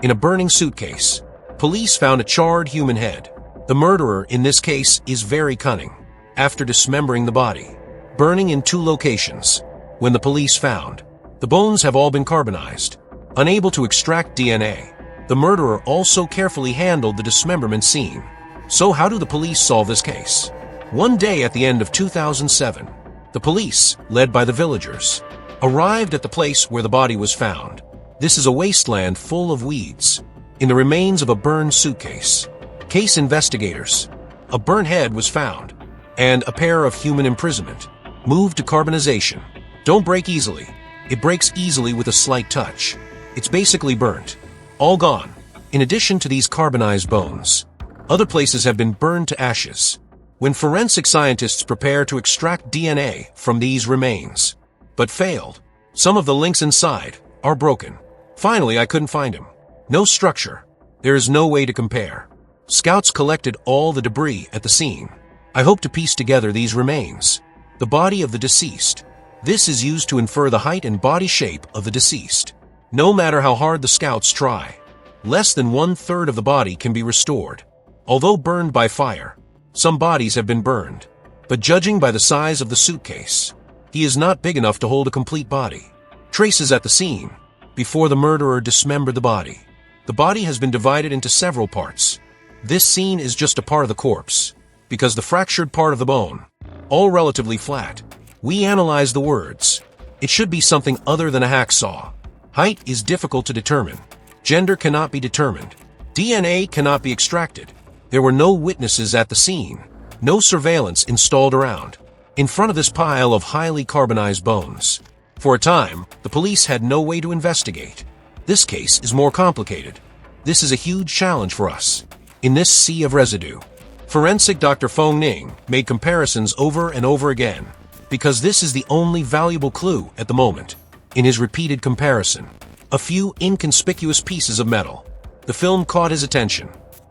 In a burning suitcase, police found a charred human head. The murderer in this case is very cunning. After dismembering the body, burning in 2 locations, when the police found, the bones have all been carbonized, unable to extract DNA. The murderer also carefully handled the dismemberment scene. So how do the police solve this case? One day at the end of 2007, the police, led by the villagers, arrived at the place where the body was found. This is a wasteland full of weeds, in the remains of a burned suitcase. Case investigators. A burnt head was found, and a pair of human imprisonment. Moved to carbonization. Don't break easily. It breaks easily with a slight touch. It's basically burnt. All gone. In addition to these carbonized bones, other places have been burned to ashes. When forensic scientists prepare to extract DNA from these remains, but failed, some of the links inside are broken. Finally, I couldn't find him. No structure. There is no way to compare. Scouts collected all the debris at the scene. I hope to piece together these remains. The body of the deceased. This is used to infer the height and body shape of the deceased. No matter how hard the scouts try, less than 1/3 of the body can be restored. Although burned by fire, some bodies have been burned. But judging by the size of the suitcase, he is not big enough to hold a complete body. Traces at the scene. Before the murderer dismembered the body. The body has been divided into several parts. This scene is just a part of the corpse, because the fractured part of the bone, all relatively flat. We analyze the words. It should be something other than a hacksaw. Height is difficult to determine. Gender cannot be determined. DNA cannot be extracted. There were no witnesses at the scene. No surveillance installed around. In front of this pile of highly carbonized bones. For a time, the police had no way to investigate. This case is more complicated. This is a huge challenge for us. In this sea of residue, forensic Dr. Feng Ning made comparisons over and over again, because this is the only valuable clue at the moment. In his repeated comparison, a few inconspicuous pieces of metal. The film caught his attention.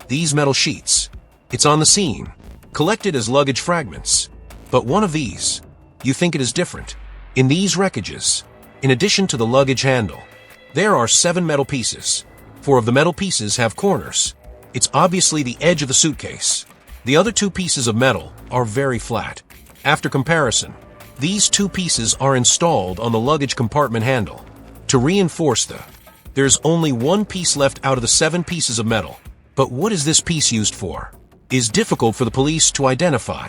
These metal sheets. It's on the scene, collected as luggage fragments. But one of these, you think it is different. In these wreckages, in addition to the luggage handle, there are 7 metal pieces. 4 of the metal pieces have corners. It's obviously the edge of the suitcase. The other 2 pieces of metal are very flat. After comparison, these 2 pieces are installed on the luggage compartment handle. To reinforce there's only 1 piece left out of the 7 pieces of metal. But what is this piece used for? Is difficult for the police to identify.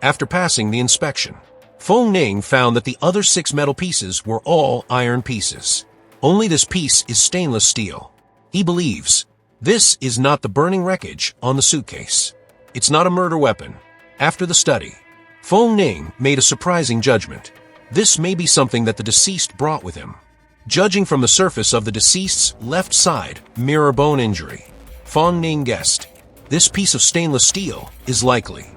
After passing the inspection, Feng Ning found that the other 6 metal pieces were all iron pieces. Only this piece is stainless steel. He believes this is not the burning wreckage on the suitcase. It's not a murder weapon. After the study, Feng Ning made a surprising judgment. This may be something that the deceased brought with him. Judging from the surface of the deceased's left side mirror bone injury, Feng Ning guessed this piece of stainless steel is likely.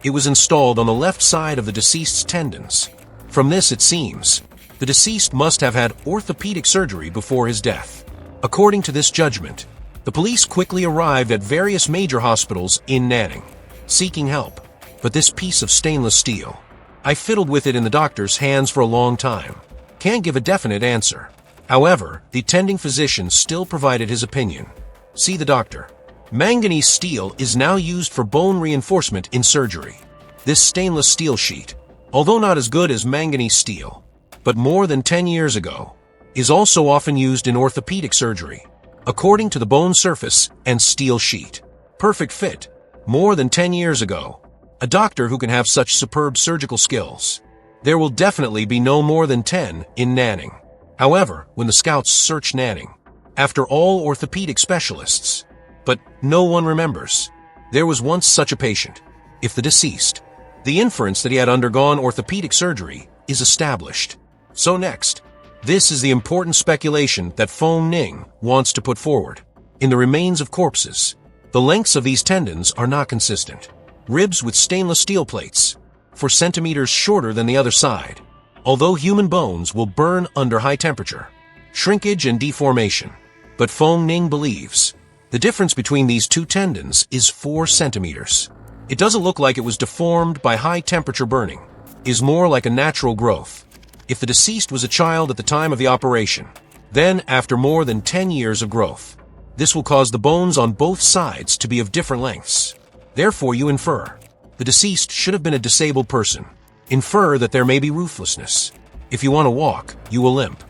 It was installed on the left side of the deceased's tendons. From this, it seems, the deceased must have had orthopedic surgery before his death. According to this judgment, the police quickly arrived at various major hospitals in Nanning, seeking help. But this piece of stainless steel, I fiddled with it in the doctor's hands for a long time. Can't give a definite answer. However, the attending physician still provided his opinion. See the doctor. Manganese steel is now used for bone reinforcement in surgery. This stainless steel sheet, although not as good as manganese steel, but more than 10 years ago, is also often used in orthopedic surgery. According to the bone surface and steel sheet, perfect fit, more than 10 years ago. A doctor who can have such superb surgical skills. There will definitely be no more than 10 in Nanning. However, when the scouts searched Nanning, after all orthopedic specialists, but no one remembers. There was once such a patient. If the deceased, the inference that he had undergone orthopedic surgery is established. So next, this is the important speculation that Feng Ning wants to put forward. In the remains of corpses, the lengths of these tendons are not consistent. Ribs with stainless steel plates, 4 centimeters shorter than the other side. Although human bones will burn under high temperature, shrinkage and deformation. But Feng Ning believes the difference between these 2 tendons is 4 centimeters. It doesn't look like it was deformed by high-temperature burning. It is more like a natural growth. If the deceased was a child at the time of the operation, then after more than 10 years of growth, This will cause the bones on both sides to be of different lengths. Therefore, you infer the deceased should have been a disabled person. Infer that there may be ruthlessness. If you want to walk, you will limp.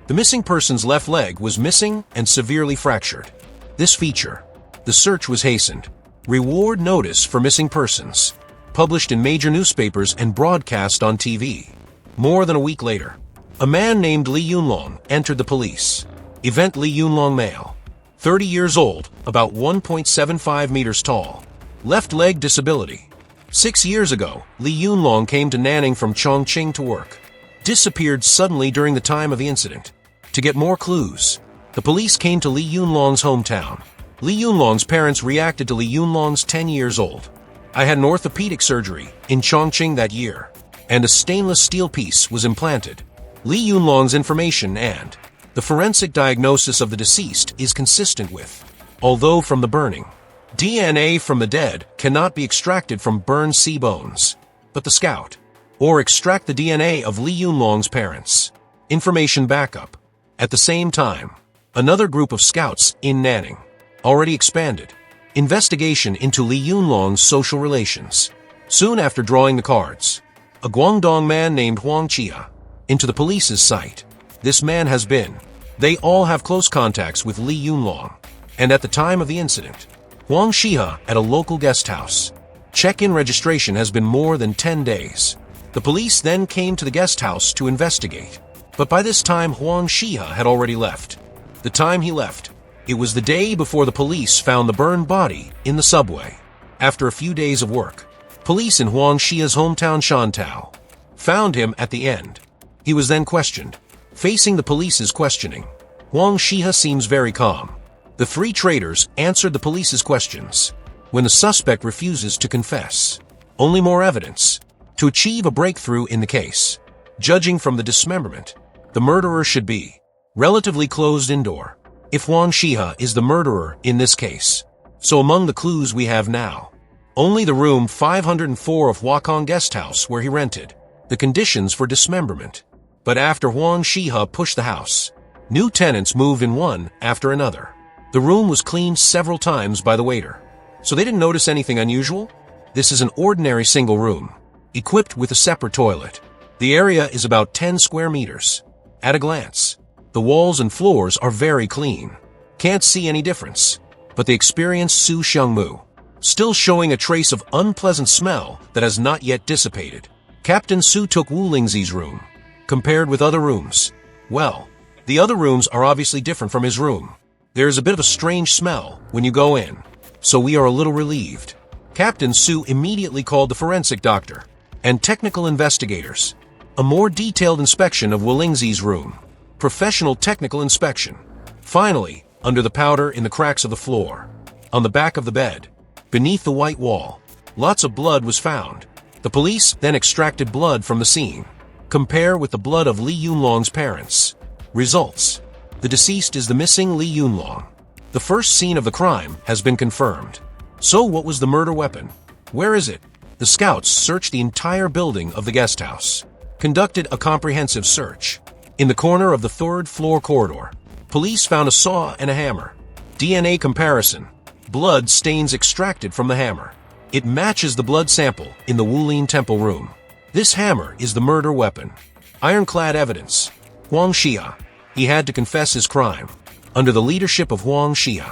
The missing person's left leg was missing and severely fractured. This feature, the search was hastened. Reward notice for missing persons, published in major newspapers and broadcast on TV. More than a week later, a man named Li Yunlong entered the police. Event: Li Yunlong, male, 30 years old, about 1.75 meters tall. Left leg disability. 6 years ago, Li Yunlong came to Nanning from Chongqing to work. Disappeared suddenly during the time of the incident. To get more clues, the police came to Li Yunlong's hometown. Li Yunlong's parents reacted to Li Yunlong's 10 years old. I had an orthopedic surgery in Chongqing that year, and a stainless steel piece was implanted. Li Yunlong's information and the forensic diagnosis of the deceased is consistent with, although from the burning, DNA from the dead cannot be extracted from burned C-bones, but the scout, or extract the DNA of Li Yunlong's parents. Information backup. At the same time, another group of scouts in Nanning already expanded investigation into Li Yunlong's social relations. Soon after drawing the cards, a Guangdong man named Guangxi into the police's sight. This man has been. They all have close contacts with Li Yunlong, and at the time of the incident, Guangxi at a local guest house. Check-in registration has been more than 10 days. The police then came to the guest house to investigate. But by this time, Guangxi had already left. The time he left, it was the day before the police found the burned body in the subway. After a few days of work, police in Guangxi's hometown Shantao found him at the end. He was then questioned. Facing the police's questioning, Guangxi seems very calm. The three traitors answered the police's questions. When the suspect refuses to confess, only more evidence. To achieve a breakthrough in the case, judging from the dismemberment, the murderer should be relatively closed indoor. If Guangxi is the murderer in this case, so among the clues we have now, only the room 504 of Huakong guest house where he rented, the conditions for dismemberment. But after Guangxi pushed the house, new tenants moved in one after another. The room was cleaned several times by the waiter, so they didn't notice anything unusual. This is an ordinary single room, equipped with a separate toilet. The area is about 10 square meters. At a glance, the walls and floors are very clean. Can't see any difference. But the experienced Su Xiangmu, still showing a trace of unpleasant smell that has not yet dissipated. Captain Su took Wu Lingzi's room. Compared with other rooms, well, the other rooms are obviously different from his room. There is a bit of a strange smell when you go in, so we are a little relieved. Captain Su immediately called the forensic doctor and technical investigators. A more detailed inspection of Wu Lingzi's room. Professional technical inspection. Finally, under the powder in the cracks of the floor, on the back of the bed, beneath the white wall, lots of blood was found. The police then extracted blood from the scene. Compare with the blood of Li Yunlong's parents. Results. The deceased is the missing Li Yunlong. The first scene of the crime has been confirmed. So what was the murder weapon? Where is it? The scouts searched the entire building of the guest house. Conducted a comprehensive search. In the corner of the third floor corridor, police found a saw and a hammer. DNA comparison. Blood stains extracted from the hammer. It matches the blood sample in the Wulin Temple room. This hammer is the murder weapon. Ironclad evidence. Guangxi. He had to confess his crime. Under the leadership of Guangxi.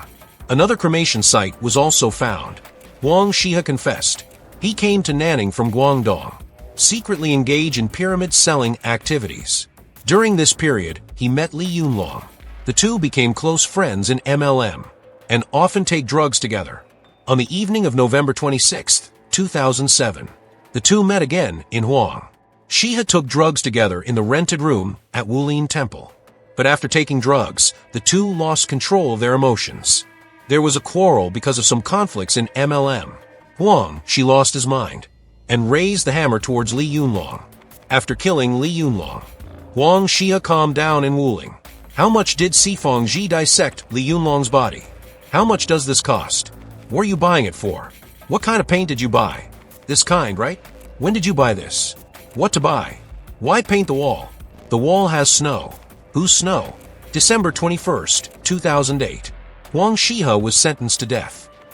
Another cremation site was also found. Guangxi confessed. He came to Nanning from Guangdong. Secretly engage in pyramid selling activities. During this period, he met Li Yunlong. The two became close friends in MLM and often take drugs together. On the evening of November 26, 2007, the two met again in Huang. She took drugs together in the rented room at Wulin Temple. But after taking drugs, the two lost control of their emotions. There was a quarrel because of some conflicts in MLM. Huang, she lost his mind and raised the hammer towards Li Yunlong. After killing Li Yunlong, Guangxi calmed down in Wuling. How much did Sifang Ji dissect Li Yunlong's body? How much does this cost? What are you buying it for? What kind of paint did you buy? This kind, right? When did you buy this? What to buy? Why paint the wall? The wall has snow. Whose snow? December 21st, 2008. Guangxi was sentenced to death.